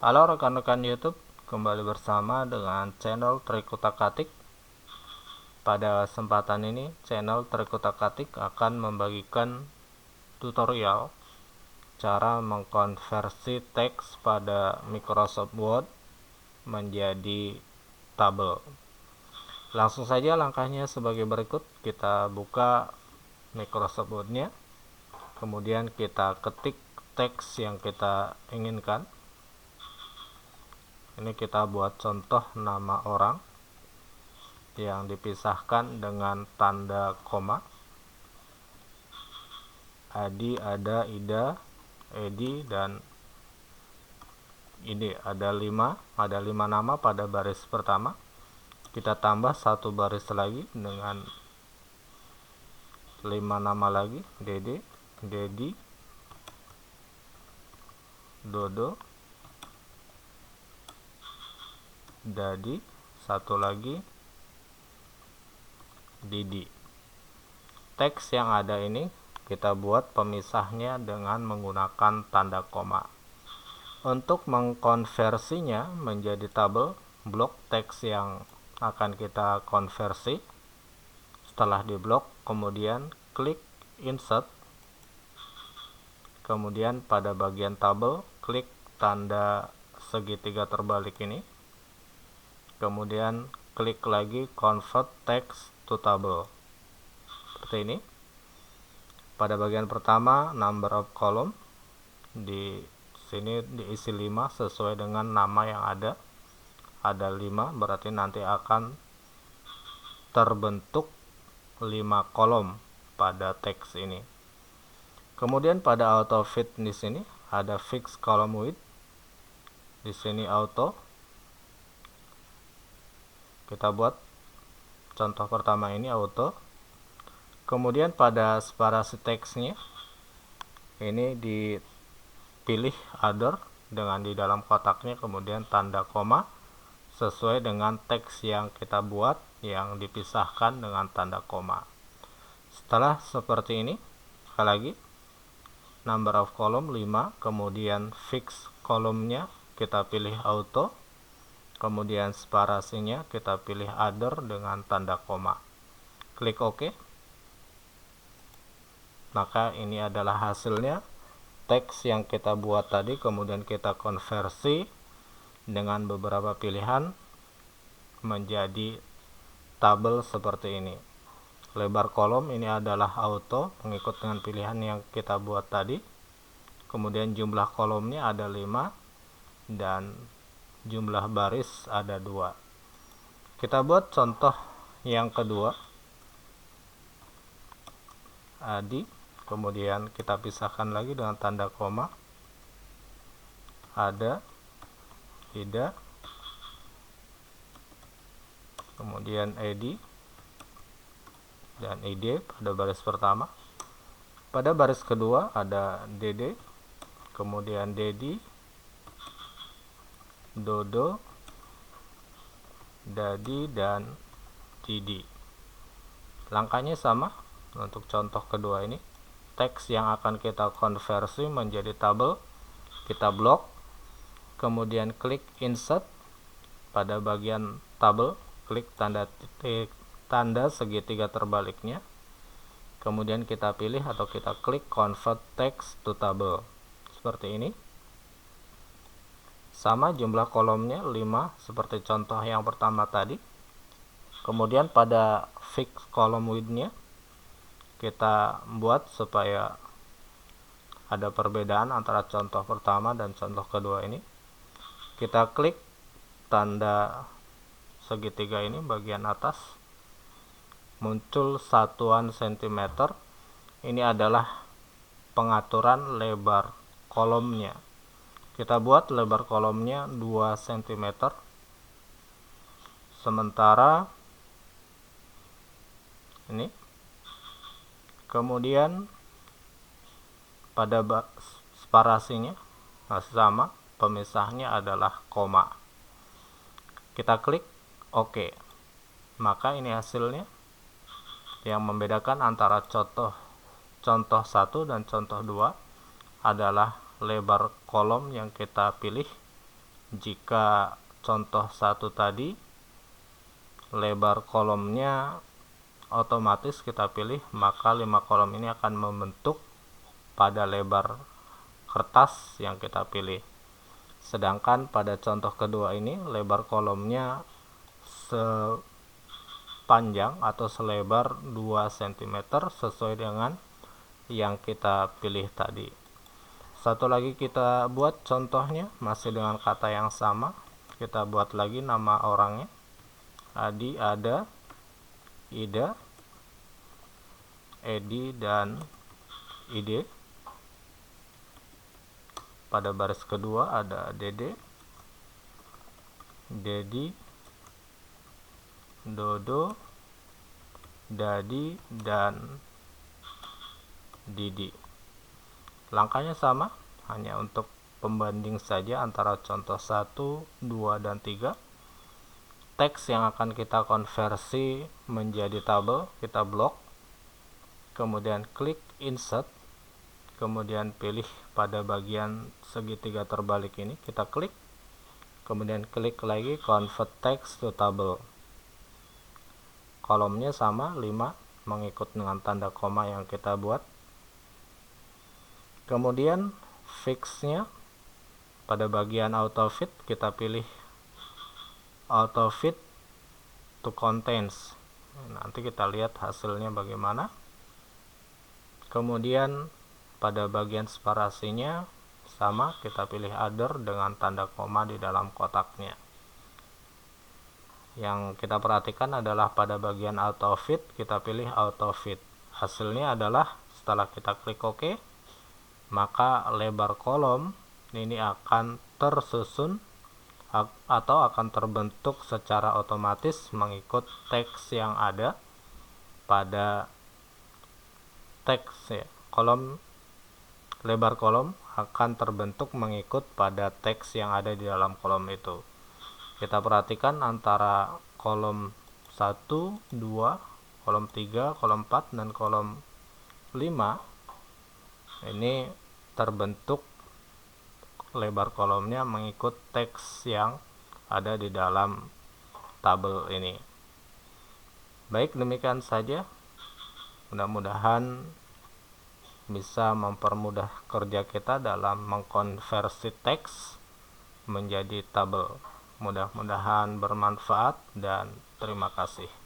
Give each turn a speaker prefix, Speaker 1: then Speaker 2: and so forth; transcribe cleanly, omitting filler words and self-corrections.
Speaker 1: Halo rekan-rekan YouTube, kembali bersama dengan channel Trik Utak-Atik. Pada kesempatan ini, channel Trik Utak-Atik akan membagikan tutorial cara mengkonversi teks pada Microsoft Word menjadi tabel. Langsung saja langkahnya sebagai berikut. Kita buka Microsoft Word-nya, kemudian kita ketik teks yang kita inginkan. Ini kita buat contoh nama orang yang dipisahkan dengan tanda koma. Adi, Ada, Ida, Edi, dan ini ada 5 nama pada baris pertama. Kita tambah satu baris lagi dengan 5 nama lagi, Dede, Dedi, Dodo, Dadi, satu lagi Didi. Teks yang ada ini kita buat pemisahnya dengan menggunakan tanda koma. Untuk mengkonversinya menjadi tabel, blok teks yang akan kita konversi. Setelah diblok, kemudian klik insert. Kemudian pada bagian tabel, klik tanda segitiga terbalik ini. Kemudian klik lagi convert text to table. Seperti ini. Pada bagian pertama, number of column, di sini diisi 5 sesuai dengan nama yang ada. Ada 5, berarti nanti akan terbentuk 5 kolom pada teks ini. Kemudian pada auto fit di sini ada fix column width. Di sini auto. Kita buat contoh pertama ini auto. Kemudian pada separasi teksnya ini dipilih other dengan di dalam kotaknya, kemudian tanda koma sesuai dengan teks yang kita buat yang dipisahkan dengan tanda koma. Setelah seperti ini, sekali lagi number of column 5, kemudian fix kolomnya kita pilih auto, kemudian separasinya kita pilih other dengan tanda koma. Klik OK. Maka ini adalah hasilnya teks yang kita buat tadi, kemudian kita konversi dengan beberapa pilihan menjadi tabel seperti ini. Lebar kolom ini adalah auto mengikut dengan pilihan yang kita buat tadi. Kemudian jumlah kolomnya ada 5 dan jumlah baris ada 2. Kita buat contoh yang kedua. Adi, kemudian kita pisahkan lagi dengan tanda koma. Ada, Ida, kemudian Edi dan Ide pada baris pertama. Pada baris kedua ada Dede, kemudian Dedi, Dodo, Dadi, dan Didi. Langkahnya sama untuk contoh kedua ini. Teks yang akan kita konversi menjadi tabel, kita blok, kemudian klik insert. Pada bagian tabel, klik tanda segitiga terbaliknya, kemudian kita pilih atau kita klik convert text to table. Seperti ini. Sama jumlah kolomnya 5 seperti contoh yang pertama tadi. Kemudian pada fix column width-nya kita buat supaya ada perbedaan antara contoh pertama dan contoh kedua ini. Kita klik tanda segitiga ini bagian atas, muncul satuan cm. Ini adalah pengaturan lebar kolomnya. Kita buat lebar kolomnya 2 cm. Sementara ini, kemudian pada separasinya masih sama, pemisahnya adalah koma. Kita klik OK. Maka ini hasilnya. Yang membedakan antara contoh 1 dan contoh 2 adalah lebar kolom yang kita pilih jika contoh 1 tadi lebar kolomnya otomatis kita pilih, maka 5 kolom ini akan membentuk pada lebar kertas yang kita pilih. Sedangkan pada contoh kedua ini lebar kolomnya sepanjang atau selebar 2 cm sesuai dengan yang kita pilih tadi. Satu lagi kita buat contohnya masih dengan kata yang sama. Kita buat lagi nama orangnya. Adi, Ada, Ida, Edi, dan Ide. Pada baris kedua ada Dede, Dedi, Dodo, Dadi, dan Didi. Langkahnya sama, hanya untuk pembanding saja antara contoh 1, 2, dan 3. Teks yang akan kita konversi menjadi tabel, kita blok, kemudian klik insert, kemudian pilih pada bagian segitiga terbalik ini, kita klik, kemudian klik lagi convert text to table. Kolomnya sama 5, mengikut dengan tanda koma yang kita buat. Kemudian fixnya pada bagian auto fit kita pilih auto fit to contains. Nanti kita lihat hasilnya bagaimana. Kemudian pada bagian separasinya sama, kita pilih other dengan tanda koma di dalam kotaknya. Yang kita perhatikan adalah pada bagian auto fit kita pilih auto fit. Hasilnya adalah setelah kita klik OK, maka lebar kolom ini akan tersusun atau akan terbentuk secara otomatis mengikut teks yang ada pada teks ya. Lebar kolom akan terbentuk mengikut pada teks yang ada di dalam kolom itu. Kita perhatikan antara kolom 1, 2, kolom 3, kolom 4, dan kolom 5 ini terbentuk lebar kolomnya mengikut teks yang ada di dalam tabel ini. Baik, demikian saja. Mudah-mudahan bisa mempermudah kerja kita dalam mengkonversi teks menjadi tabel. Mudah-mudahan bermanfaat dan terima kasih.